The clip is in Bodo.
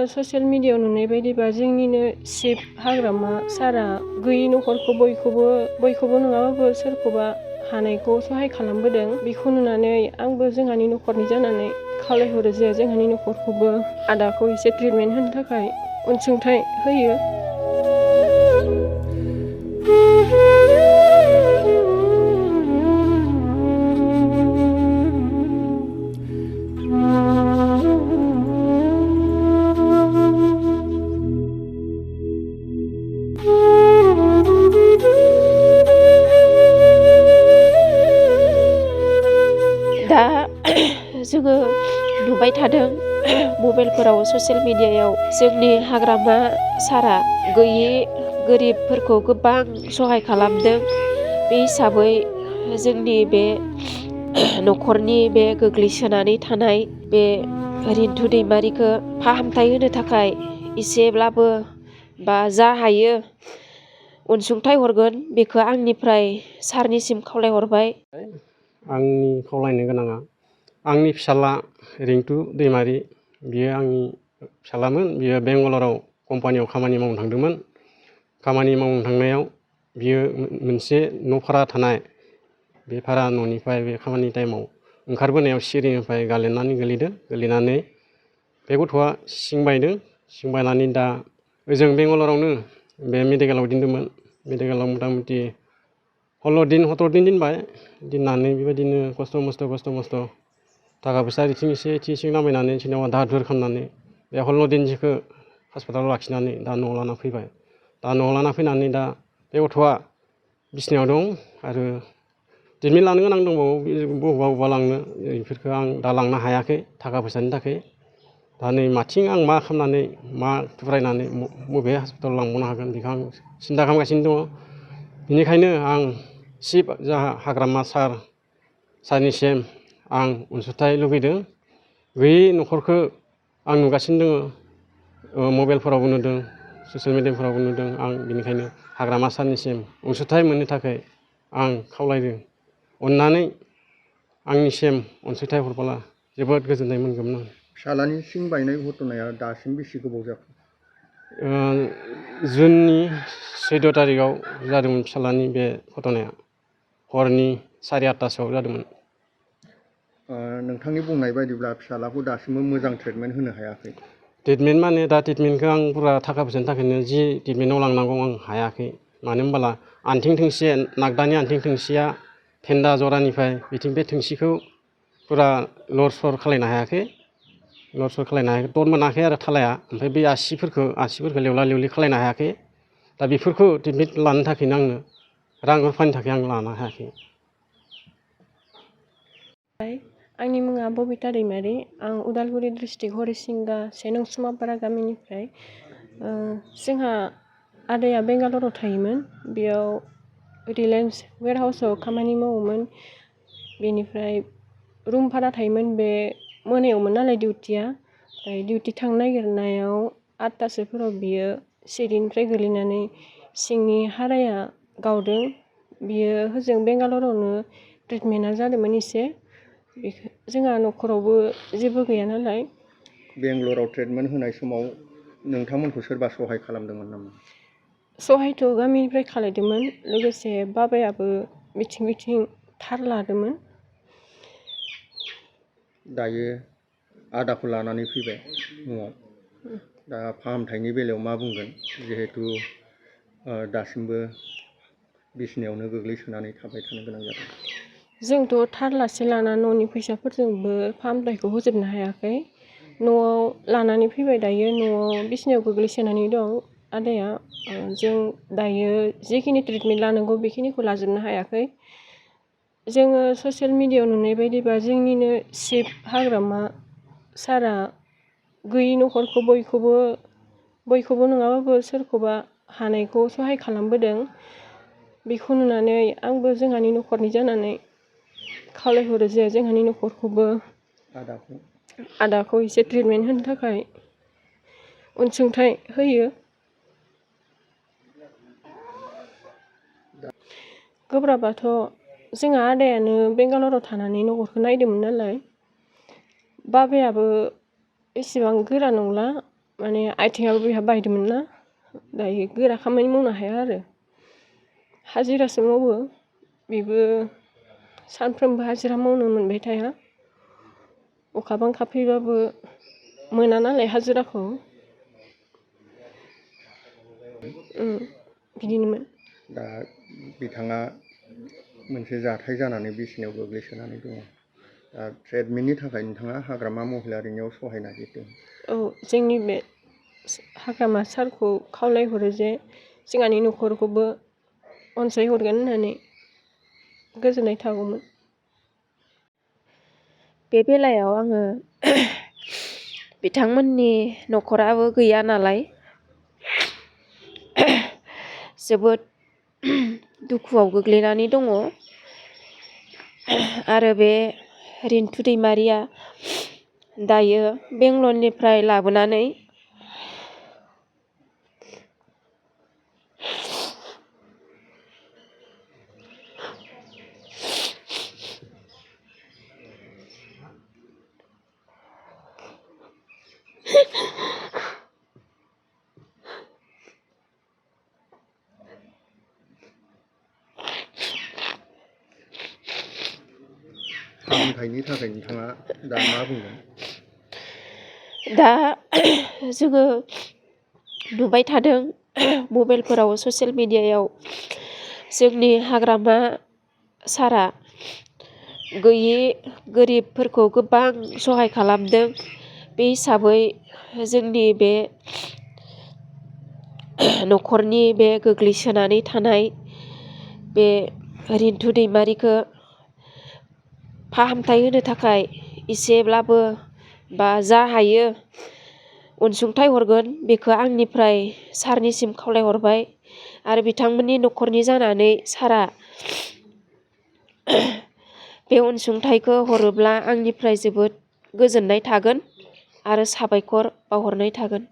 ससियेल मिडियायाव नुनाय बायदिबा जोंनिनो चिफ हाग्रामा सारआ गैयि न'खरखौ बयखौबो नङाबाबो सोरखौबा हानायखौ सहाय खालामबोदों। बेखौ नुनानै आंबो जोंहानि न'खरनि जानानै खावलायहरो जे जोंहानि न'खरखौबो आदाखौ एसे ट्रिटमेन्ट होनो थाखाय अनसुंथाइ होयो। दा जोङो नुबाय थादों मबाइलफोराव ससियेल मिडियायाव जोंनि हाग्रामा सारआ गैयि गोरिबफोरखौ गोबां सहाय खालामदों। बे हिसाबै जोंनि बे न'खरनि बे गोग्लैसोनानै थानाय बे रिन्थु दैमारिखौ फाहामथाय होनो थाखाय एसेब्लाबो बा जा हायो अनसुंथाइ हरगोन बेखौ आंनिफ्राय सारनिसिम खावलायहरबाय। आंनि खावलायनो गोनाङा आंनि फिसाला रिन्थु दैमारि, बियो आंनि फिसालामोन। बियो बेंगालराव कम्पानियाव खामानि मावनो थांदोंमोन। खामानि मावनो थांनायाव बियो मोनसे न' भारा थानाय बे भारा न'निफ्राय बे खामानि टाइमाव ओंखारबोनायाव सिरिनिफ्राय गालिननानै गोलैनानै बे गथ'आ सिं बायदों। सिं बायनानै दा ओजों बेंगालरावनो बे मेडिकेलाव दोनदोंमोन। मेडिकेलाव मथा मथि 17 दिन दोनबाय। दोननानै बेबायदिनो खस्थ' मस्थ' थाखा फैसा इथिं एसे नामायनानै सोरनावबा दाहार दुहार खालामनानै बे 16 दिनसोखौ हस्पिटालाव लाखिनानै दा न'आव लाना फैबाय। दा न'आव लाना फैनानै दा बे गथ'आ बिसिनायाव दं आरो ट्रिटमेन्ट लानो गोनां दंबावो। बबेबा लांनो बेफोरखौ आं दा लांनो हायाखै थाखा फैसानि थाखाय। दा नै माथिं आं मा खालामनानै मा फरायनानै बबे हस्पिटालाव लांबावनो हागोन बेखौ आं सिन्था खालामगासिनो दङ। बेनिखायनो आं चिफ हाग्रामा सारनिसिम आं अनसुंथाइ लुबैदों। गैयि न'खरखौ आं नुगासिनो दङ, मबाइलफोरावबो नुदों, ससियेल मिडियाफोरावबो नुदों। आं बेनिखायनो हाग्रामा सारनिसिम अनसुंथाइ मोननो थाखाय आं खावलायदों। अननानै आंनिसिम अनसुंथाइ हरबोला जोबोद गोजोननाय मोनगौमोन आं। फिसालानि सिं बायनाय घटनाया दासिम बेसे गोबाव जाखो? जुननि 14 थारिखआव जादोंमोन फिसालानि बे घटनाया। हरनि 8:30 जादोंमोन। नोंथांनि बुंनाय बायदिब्ला फिसालाखौ दासिमबो मोजां ट्रिटमेन्ट होनो हायाखै। ट्रिटमेन्ट माने दा ट्रिटमेन्टखौ आं पुरा थाखा फैसानि थाखायनो जि ट्रिटमेन्टआव लांनांगौ आं हायाखै। मानो होनबोला आथिं थोंसे नागदानि आथिं थोंसेया फेन्दा जरानिफ्राय बिथिं बे थोंसेखौ पुरा लर सर खालायनो हायाखै। टर मोनाखै आरो थालाया। ओमफ्राय बे आसिफोरखौ लेवला लेवलि खालायनो हायाखै। दा बेफोरखौ ट्रिटमेन्ट लानो थाखायनो आंनो रां रुफानि थाखाय आं लानो हायाखै। आंनि मुङा बबिता दैमारि। आं उदालगुरि डिस्ट्रिक्ट हरिसिंगा 1 नं सुमापारा गामिनिफ्राय। जोंहा आदाया बेंगालराव थायोमोन। बेयाव रिलायन्स वेरहाउसआव खामानि मावोमोन। बेनिफ्राय रुम भारा थायोमोन। बे मोनायावमोन नालाय डिउटिया। ओमफ्राय डिउटि थांनो नागिरनायाव 8थासोफोराव बियो सिरिनिफ्राय गोलैनानै सिंनि हाराया गावदों। बियो होजों बेंगालरावनो ट्रिटमेन्टआ जादोंमोन एसे। जोंहा न'खरावबो जेबो गैया नालाय। बेंगलराव ट्रिटमेन्ट होनाय समाव नोंथांमोनखौ सोरबा सहाय खालामदोंमोन नामा? सहायथ' गामिनिफ्राय खालायदोंमोन। लोगोसे बाबायाबो बिथिं थार लादोंमोन। दायो आदाखौ लानानै फैबाय न'आव। दा फाहामथायनि बेलायाव मा बुंगोन? जिहेथु दासिमबो बिसिनायावनो गोग्लैसोनानै थाबाय थानो गोनां जादों। जोंथ' थार लासे लाना न'नि फैसाफोरजोंबो फाहामथायखौ होजोबनो हायाखै। न'आव लानानै फैबाय। दायो न'आव बिसिनायाव गोग्लैसोनानै दं आदाया। जों दायो जेखिनि ट्रिटमेन्ट लानांगौ बेखिनिखौ लाजोबनो हायाखै। जोङो ससियेल मिडियायाव नुनाय बायदिबा जोंनिनो चिफ हाग्रामा सारआ गैयि न'खरखौ बयखौबो नङाबाबो सोरखौबा हानायखौ सहाय खालामबोदों। बेखौ नुनानै आंबो जोंहानि न'खरनि जानानै खावलायहरो जे जोंहानि न'खरखौबो आदाखौ एसे ट्रिटमेन्ट होनो थाखाय अनसुंथाइ होयो। गोब्राबाथ' जोंहा आदायानो बेंगालराव थानानै न'खरखौ नायदोंमोन नालाय। बाबायाबो एसेबां गोरा नंला। माने आथिङाबो बेहा बायदोंमोन ना दायो गोरा खामानि मावनो हाया आरो हाजिरासो मावो बेबो सानफ्रोमबो हाजिरा मावनो मोनबाय थाया अखा बांखा फैबाबो मोना नालाय हाजिराखौ बिदिनोमोन दा बिथाङा मोनसे जाथाय जानानै बिसिनायाव गोग्लैसोनानै दङ दा ट्रिटमेन्टनि थाखाय नोंथाङा हाग्रामा महिलारिनियाव सहाय नागिरदों औ जोंनि बे हाग्रामा सारखौ खावलायहरो जे जोंहानि न'खरखौबो अनसायहरगोन होननानै गोजोननाय थागौमोन बे बेलायाव आङो बिथांमोननि न'खराबो गैया नालाय जोबोद दुखुआव गोग्लैनानै दङ आरो बे रिन्थु दैमारिया दायो बेंगलरनिफ्राय लाबोनानै फाहामथायनि थाखाय नोंथाङा दा मा बुंगोन दा जोङो नुबाय थादों मबाइलफोराव ससियेल मिडियायाव जोंनि हाग्रामा सारा गैयि गोरिबफोरखौ गोबां सहाय खालामदों बे हिसाबै जोंनि बे न'खरनि बे गोग्लैसोनानै थानाय बे रिन्थु दैमारिखौ फाहामथाय होनो थाखाय एसेब्लाबो बा जा हायो अनसुंथाइ हरगोन बेखौ आंनिफ्राय सारनिसिम खावलायहरबाय आरो बिथांमोननि न'खरनि जानानै सारा बे अनसुंथाइखौ हरोब्ला आंनिफ्राय जोबोद गोजोननाय थागोन आरो साबायखर बावहरनाय थागोन